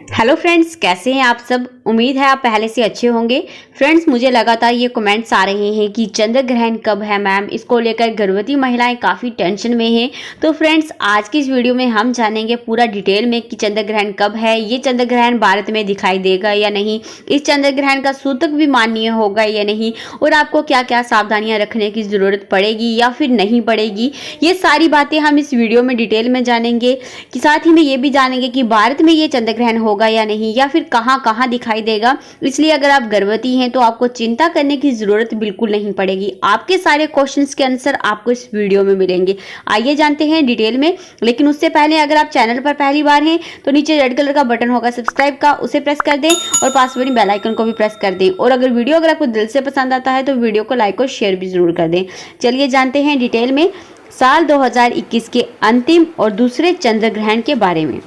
Hello friends, कैसे हैं आप सब। उम्मीद है आप पहले से अच्छे होंगे। फ्रेंड्स, मुझे लगातार ये कमेंट्स आ रहे हैं कि चंद्र ग्रहण कब है मैम। इसको लेकर गर्भवती महिलाएं काफ़ी टेंशन में हैं। तो फ्रेंड्स, आज की इस वीडियो में हम जानेंगे पूरा डिटेल में कि चंद्र ग्रहण कब है, ये चंद्र ग्रहण भारत में दिखाई देगा या नहीं, इस चंद्र ग्रहण का सूतक भी मान्य होगा या नहीं, और आपको क्या क्या सावधानियाँ रखने की ज़रूरत पड़ेगी या फिर नहीं पड़ेगी। ये सारी बातें हम इस वीडियो में डिटेल में जानेंगे। कि साथ ही में ये भी जानेंगे कि भारत में ये चंद्र ग्रहण होगा या नहीं, या फिर कहां कहां दिखाई देगा। इसलिए अगर आप गर्भवती हैं तो आपको चिंता करने की जरूरत बिल्कुल नहीं पड़ेगी। आपके सारे क्वेश्चंस के आंसर आपको इस वीडियो में मिलेंगे। आइए जानते हैं डिटेल में। लेकिन उससे पहले अगर आप चैनल पर पहली बार हैं तो नीचे रेड कलर का बटन होगा सब्सक्राइब का, उसे प्रेस कर दें और पास वाली बेल आइकन को भी प्रेस कर दें। और अगर वीडियो अगर आपको दिल से पसंद आता है तो वीडियो को लाइक और शेयर भी जरूर कर दें। चलिए जानते हैं डिटेल में साल 2021 के अंतिम और दूसरे चंद्र ग्रहण के बारे में,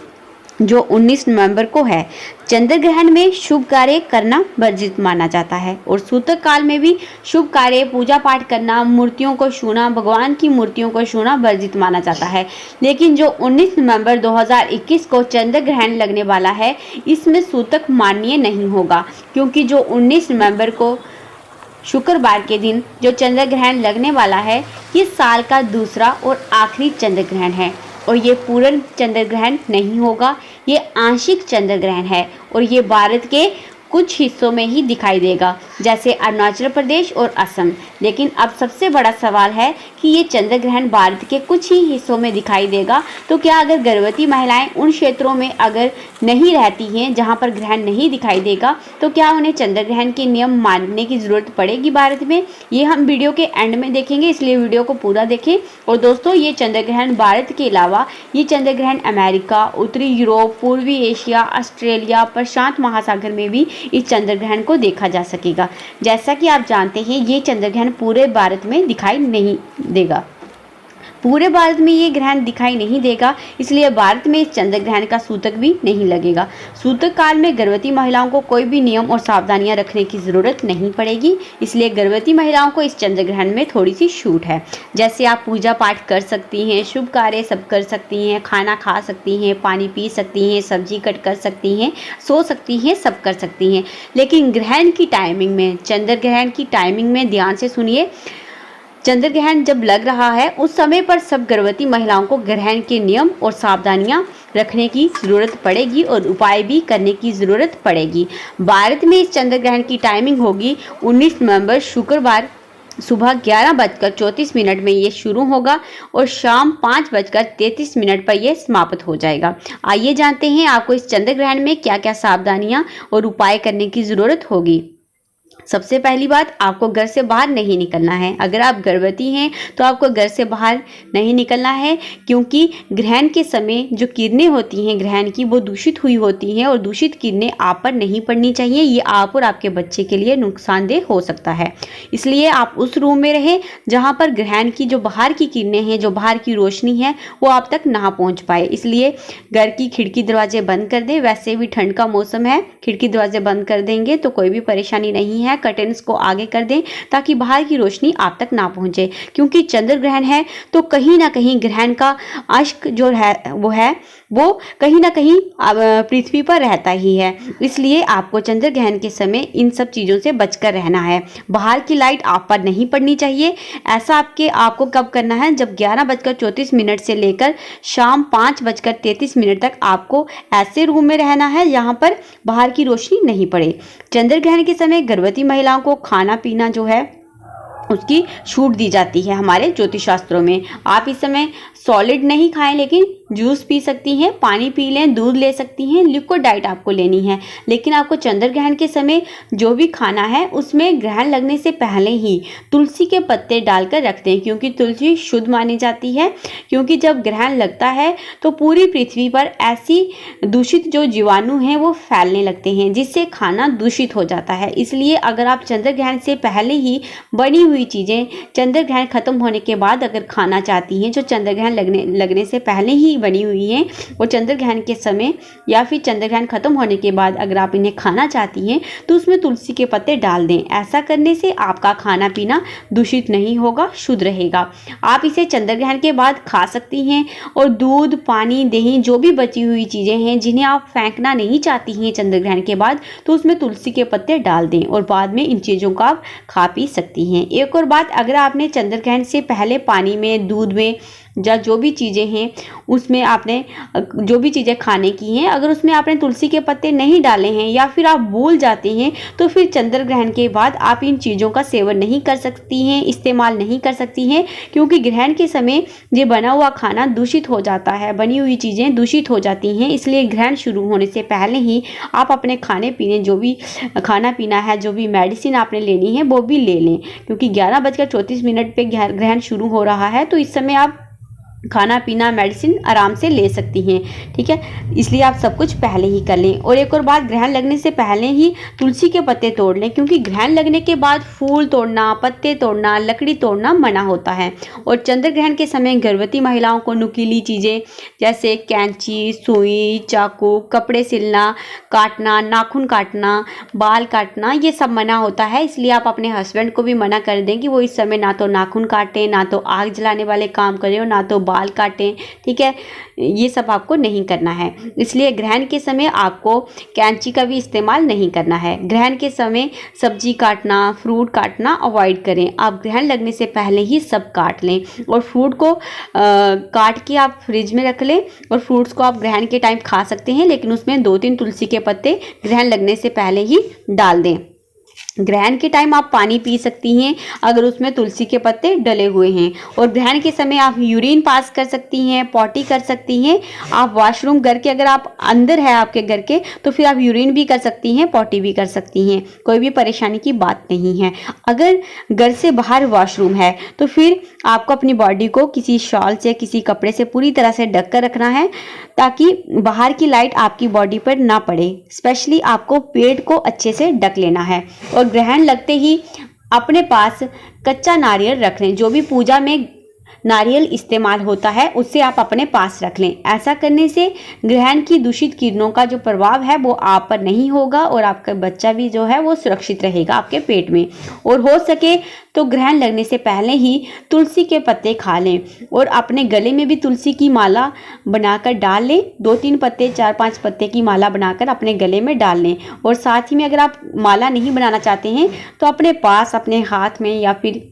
जो 19 नवंबर को है। चंद्र ग्रहण में शुभ कार्य करना वर्जित माना जाता है और सूतक काल में भी शुभ कार्य, पूजा पाठ करना, मूर्तियों को छूना, भगवान की मूर्तियों को छूना वर्जित माना जाता है। लेकिन जो 19 नवंबर 2021 को चंद्र ग्रहण लगने वाला है, इसमें सूतक मान्य नहीं होगा, क्योंकि जो 19 नवंबर को शुक्रवार के दिन जो चंद्र ग्रहण लगने वाला है, ये साल का दूसरा और आखिरी चंद्र ग्रहण है और ये पूर्ण चंद्र ग्रहण नहीं होगा। ये आंशिक चंद्र ग्रहण है और ये भारत के कुछ हिस्सों में ही दिखाई देगा, जैसे अरुणाचल प्रदेश और असम। लेकिन अब सबसे बड़ा सवाल है कि ये चंद्र ग्रहण भारत के कुछ ही हिस्सों में दिखाई देगा, तो क्या अगर गर्भवती महिलाएं उन क्षेत्रों में अगर नहीं रहती हैं जहां पर ग्रहण नहीं दिखाई देगा, तो क्या उन्हें चंद्र ग्रहण के नियम मानने की ज़रूरत पड़ेगी भारत में? ये हम वीडियो के एंड में देखेंगे, इसलिए वीडियो को पूरा देखें। और दोस्तों, ये चंद्र ग्रहण भारत के अलावा ये चंद्र ग्रहण अमेरिका, उत्तरी यूरोप, पूर्वी एशिया, ऑस्ट्रेलिया, प्रशांत महासागर में भी इस चंद्र ग्रहण को देखा जा सकेगा। जैसा कि आप जानते हैं, ये चंद्र ग्रहण पूरे भारत में दिखाई नहीं देगा। पूरे भारत में ये ग्रहण दिखाई नहीं देगा, इसलिए भारत में इस चंद्र ग्रहण का सूतक भी नहीं लगेगा। सूतक काल में गर्भवती महिलाओं को कोई भी नियम और सावधानियां रखने की ज़रूरत नहीं पड़ेगी, इसलिए गर्भवती महिलाओं को इस चंद्र ग्रहण में थोड़ी सी छूट है। जैसे आप पूजा पाठ कर सकती हैं, शुभ कार्य सब कर सकती हैं, खाना खा सकती हैं, पानी पी सकती हैं, सब्जी कट कर सकती हैं, सो सकती हैं, सब कर सकती हैं। लेकिन ग्रहण की टाइमिंग में, चंद्र ग्रहण की टाइमिंग में ध्यान से सुनिए, चंद्र ग्रहण जब लग रहा है उस समय पर सब गर्भवती महिलाओं को ग्रहण के नियम और सावधानियां रखने की ज़रूरत पड़ेगी और उपाय भी करने की ज़रूरत पड़ेगी। भारत में इस चंद्र ग्रहण की टाइमिंग होगी 19 नवंबर शुक्रवार सुबह 11:34 में ये शुरू होगा और शाम 5:33 पर यह समाप्त हो जाएगा। आइए जानते हैं आपको इस चंद्र ग्रहण में क्या क्या सावधानियां और उपाय करने की ज़रूरत होगी। सबसे पहली बात, आपको घर से बाहर नहीं निकलना है। अगर आप गर्भवती हैं तो आपको घर से बाहर नहीं निकलना है, क्योंकि ग्रहण के समय जो किरणें होती हैं ग्रहण की, वो दूषित हुई होती हैं और दूषित किरणें आप पर नहीं पड़नी चाहिए। ये आप और आपके बच्चे के लिए नुकसानदेह हो सकता है। इसलिए आप उस रूम में रहें जहाँ पर ग्रहण की जो बाहर की किरणें हैं, जो बाहर की रोशनी है, वो आप तक ना पहुँच पाए। इसलिए घर की खिड़की दरवाजे बंद कर दें। वैसे भी ठंड का मौसम है, खिड़की दरवाजे बंद कर देंगे तो कोई भी परेशानी नहीं है। कर्टेन्स को आगे कर दें ताकि बाहर की रोशनी आप तक ना पहुंचे, क्योंकि चंद्र ग्रहण है तो कहीं ना कहीं ग्रहण का अंश जो है वो कहीं ना कहीं पृथ्वी पर रहता ही है। इसलिए आपको चंद्र ग्रहण के समय इन सब चीज़ों से बचकर रहना है। बाहर की लाइट आप पर नहीं पड़नी चाहिए। ऐसा आपको कब करना है, जब 11:34 से लेकर शाम 5:33 तक आपको ऐसे रूम में रहना है जहाँ पर बाहर की रोशनी नहीं पड़े। चंद्र ग्रहण के समय गर्भवती महिलाओं को खाना पीना जो है उसकी छूट दी जाती है हमारे ज्योतिष शास्त्रों में। आप इस समय सॉलिड नहीं खाएं, लेकिन जूस पी सकती हैं, पानी पी लें, दूध ले सकती हैं, लिक्विड डाइट आपको लेनी है। लेकिन आपको चंद्र ग्रहण के समय जो भी खाना है उसमें ग्रहण लगने से पहले ही तुलसी के पत्ते डालकर रखते हैं, क्योंकि तुलसी शुद्ध मानी जाती है। क्योंकि जब ग्रहण लगता है तो पूरी पृथ्वी पर ऐसी दूषित जो जीवाणु हैं वो फैलने लगते हैं, जिससे खाना दूषित हो जाता है। इसलिए अगर आप चंद्र ग्रहण से पहले ही बनी हुई चीज़ें चंद्र ग्रहण खत्म होने के बाद अगर खाना चाहती हैं, जो चंद्र ग्रहण लगने से पहले ही ही बनी हुई हैं और चंद्र ग्रहण के समय या फिर चंद्र ग्रहण खत्म होने के बाद अगर आप इन्हें खाना चाहती हैं तो उसमें तुलसी के पत्ते डाल दें। ऐसा करने से आपका खाना पीना दूषित नहीं होगा, शुद्ध रहेगा। आप इसे चंद्र ग्रहण के बाद खा सकती हैं। और दूध, पानी, दही, जो भी बची हुई चीज़ें हैं जिन्हें आप फेंकना नहीं चाहती हैं चंद्र ग्रहण के बाद, तो उसमें तुलसी के पत्ते डाल दें और बाद में इन चीज़ों को आप खा पी सकती हैं। एक और बात, अगर आपने चंद्र ग्रहण से पहले पानी में, दूध में या जो भी चीज़ें हैं उसमें आपने जो भी चीज़ें खाने की हैं, अगर उसमें आपने तुलसी के पत्ते नहीं डाले हैं या फिर आप भूल जाते हैं, तो फिर चंद्र ग्रहण के बाद आप इन चीज़ों का सेवन नहीं कर सकती हैं, इस्तेमाल नहीं कर सकती हैं, क्योंकि ग्रहण के समय ये बना हुआ खाना दूषित हो जाता है, बनी हुई चीज़ें दूषित हो जाती हैं। इसलिए ग्रहण शुरू होने से पहले ही आप अपने खाने पीने, जो भी खाना पीना है, जो भी मेडिसिन आपने लेनी है वो भी ले लें, क्योंकि 11:34 पे ग्रहण शुरू हो रहा है। तो इस समय आप खाना पीना, मेडिसिन आराम से ले सकती हैं, ठीक है। इसलिए आप सब कुछ पहले ही कर लें। और एक और बात, ग्रहण लगने से पहले ही तुलसी के पत्ते तोड़ लें, क्योंकि ग्रहण लगने के बाद फूल तोड़ना, पत्ते तोड़ना, लकड़ी तोड़ना मना होता है। और चंद्र ग्रहण के समय गर्भवती महिलाओं को नुकीली चीज़ें जैसे कैंची, सुई, चाकू, कपड़े सिलना, काटना, नाखून काटना, बाल काटना, ये सब मना होता है। इसलिए आप अपने हस्बैंड को भी मना कर दें कि वो इस समय ना तो नाखून काटें, ना तो आग जलाने वाले काम करें और ना तो बाल काटें, ठीक है। ये सब आपको नहीं करना है। इसलिए ग्रहण के समय आपको कैंची का भी इस्तेमाल नहीं करना है। ग्रहण के समय सब्जी काटना, फ्रूट काटना अवॉइड करें। आप ग्रहण लगने से पहले ही सब काट लें और फ्रूट को काट के आप फ्रिज में रख लें और फ्रूट्स को आप ग्रहण के टाइम खा सकते हैं, लेकिन उसमें 2-3 तुलसी के पत्ते ग्रहण लगने से पहले ही डाल दें। ग्रहण के टाइम आप पानी पी सकती हैं अगर उसमें तुलसी के पत्ते डले हुए हैं। और ग्रहण के समय आप यूरिन पास कर सकती हैं, पॉटी कर सकती हैं। आप वॉशरूम, घर के अगर आप अंदर है आपके घर के, तो फिर आप यूरिन भी कर सकती हैं, पॉटी भी कर सकती हैं, कोई भी परेशानी की बात नहीं है। अगर घर से बाहर वॉशरूम है तो फिर आपको अपनी बॉडी को किसी शॉल से, किसी कपड़े से पूरी तरह से ढक कर रखना है, ताकि बाहर की लाइट आपकी बॉडी पर ना पड़े। स्पेशली आपको पेट को अच्छे से ढक लेना है। और ग्रहण लगते ही अपने पास कच्चा नारियल रख लें। जो भी पूजा में नारियल इस्तेमाल होता है उससे आप अपने पास रख लें। ऐसा करने से ग्रहण की दूषित किरणों का जो प्रभाव है वो आप पर नहीं होगा और आपका बच्चा भी जो है वो सुरक्षित रहेगा आपके पेट में। और हो सके तो ग्रहण लगने से पहले ही तुलसी के पत्ते खा लें और अपने गले में भी तुलसी की माला बनाकर डाल लें। 2-3 पत्ते, 4-5 पत्ते की माला बनाकर अपने गले में डाल लें। और साथ ही में अगर आप माला नहीं बनाना चाहते हैं तो अपने पास, अपने हाथ में या फिर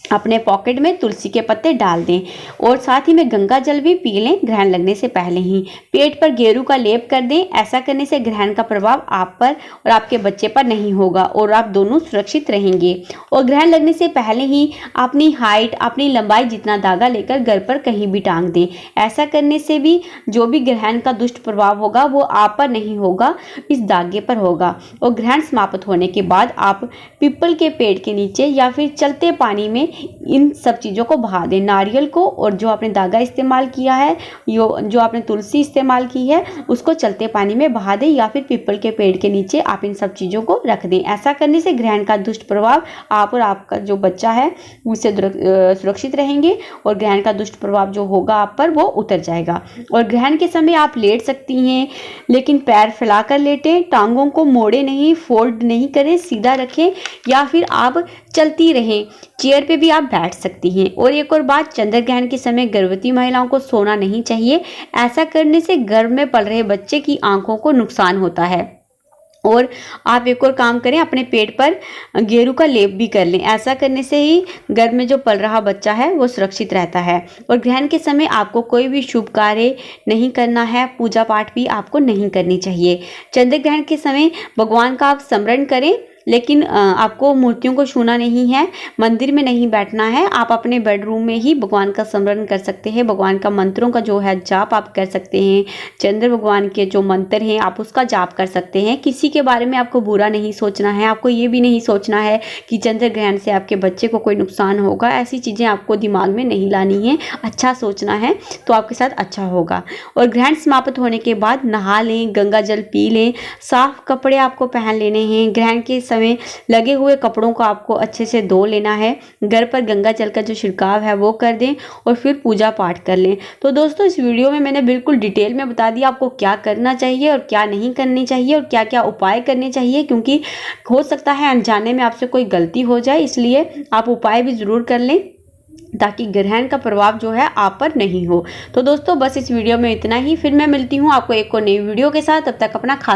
अपने पॉकेट में तुलसी के पत्ते डाल दें। और साथ ही में गंगा जल भी पी लें ग्रहण लगने से पहले ही। पेट पर गेरू का लेप कर दें। ऐसा करने से ग्रहण का प्रभाव आप पर और आपके बच्चे पर नहीं होगा और आप दोनों सुरक्षित रहेंगे। और ग्रहण लगने से पहले ही अपनी हाइट, अपनी लंबाई जितना धागा लेकर घर पर कहीं भी टांग दें। ऐसा करने से भी जो भी ग्रहण का दुष्ट प्रभाव होगा वो आप पर नहीं होगा, इस धागे पर होगा। और ग्रहण समाप्त होने के बाद आप पीपल के पेड़ के नीचे या फिर चलते पानी में इन सब चीज़ों को बहा दें। नारियल को और जो आपने धागा इस्तेमाल किया है, जो आपने तुलसी इस्तेमाल की है, उसको चलते पानी में बहा दें या फिर पीपल के पेड़ के नीचे आप इन सब चीज़ों को रख दें। ऐसा करने से ग्रहण का दुष्ट प्रभाव आप और आपका जो बच्चा है उससे सुरक्षित रहेंगे और ग्रहण का दुष्ट प्रभाव जो होगा आप पर वो उतर जाएगा। और ग्रहण के समय आप लेट सकती हैं, लेकिन पैर फैलाकर लेटें, टांगों को मोड़े नहीं, फोल्ड नहीं करें, सीधा रखें या फिर आप चलती रहें। चेयर पे भी आप बैठ सकती हैं। और एक और बात, चंद्र ग्रहण के समय गर्भवती महिलाओं को सोना नहीं चाहिए। ऐसा करने से गर्भ में पल रहे बच्चे की आंखों को नुकसान होता है। और आप एक और काम करें, अपने पेट पर गेरू का लेप भी कर लें। ऐसा करने से ही गर्भ में जो पल रहा बच्चा है वो सुरक्षित रहता है। और ग्रहण के समय आपको कोई भी शुभ कार्य नहीं करना है, पूजा पाठ भी आपको नहीं करनी चाहिए। चंद्र ग्रहण के समय भगवान का आप स्मरण करें, लेकिन आपको मूर्तियों को छूना नहीं है, मंदिर में नहीं बैठना है। आप अपने बेडरूम में ही भगवान का स्मरण कर सकते हैं। भगवान का मंत्रों का जो है जाप आप कर सकते हैं। चंद्र भगवान के जो मंत्र हैं आप उसका जाप कर सकते हैं। किसी के बारे में आपको बुरा नहीं सोचना है। आपको ये भी नहीं सोचना है कि चंद्र ग्रहण से आपके बच्चे को कोई नुकसान होगा। ऐसी चीज़ें आपको दिमाग में नहीं लानी है। अच्छा सोचना है तो आपके साथ अच्छा होगा। और ग्रहण समाप्त होने के बाद नहा लें, गंगा जल पी लें, साफ कपड़े आपको पहन लेने हैं। ग्रहण के समय में लगे हुए कपड़ों को आपको अच्छे से धो लेना है। घर पर गंगा जल का जो छिड़काव है वो कर दें और फिर पूजा पाठ कर लें। तो दोस्तों इस वीडियो में मैंने बिल्कुल डिटेल में बता दिया आपको क्या करना चाहिए और क्या नहीं करनी चाहिए और क्या क्या उपाय करने चाहिए, क्योंकि हो सकता है अनजाने में आपसे कोई गलती हो जाए, इसलिए आप उपाय भी ज़रूर कर लें ताकि ग्रहण का प्रभाव जो है आप पर नहीं हो। तो दोस्तों बस इस वीडियो में इतना ही, फिर मैं मिलती हूँ आपको एक और नई वीडियो के साथ। तब तक अपना खास